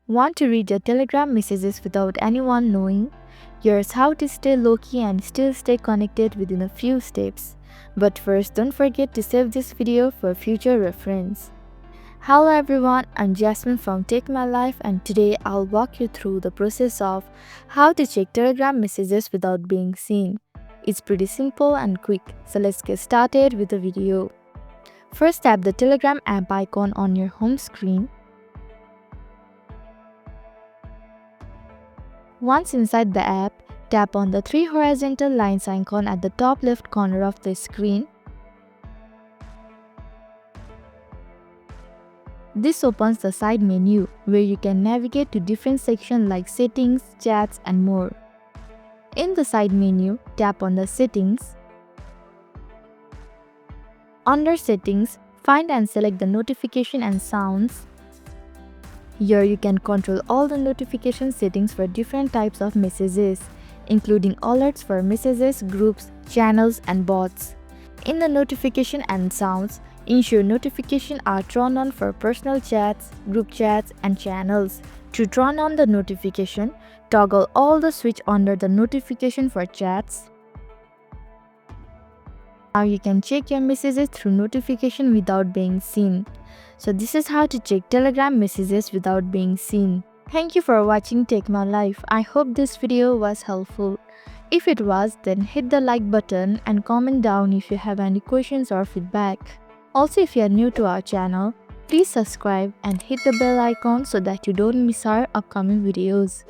Want to read your Telegram messages without anyone knowing? Here's how to stay low-key and still stay connected within a few steps. But first, don't forget to save this video for future reference. Hello everyone, I'm Jasmine from Take My Life, and today I'll walk you through the process of how to check Telegram messages without being seen. It's pretty simple and quick, so let's get started with the video. First, tap the Telegram app icon on your home screen. Once inside the app, tap on the three horizontal lines icon at the top left corner of the screen. This opens the side menu, where you can navigate to different sections like Settings, Chats, and more. In the side menu, tap on the Settings. Under Settings, find and select the Notification and Sounds. Here you can control all the notification settings for different types of messages, including alerts for messages, groups, channels, and bots. In the Notification and Sounds, ensure notifications are turned on for personal chats, group chats, and channels. To turn on the notification, toggle all the switch under the Notification for chats. Now you can check your messages through notification without being seen. So this is how to check Telegram messages without being seen. Thank you for watching Take My Life. I hope this video was helpful. If it was, then hit the like button and comment down if you have any questions or feedback. Also, if you are new to our channel, please subscribe and hit the bell icon so that you don't miss our upcoming videos.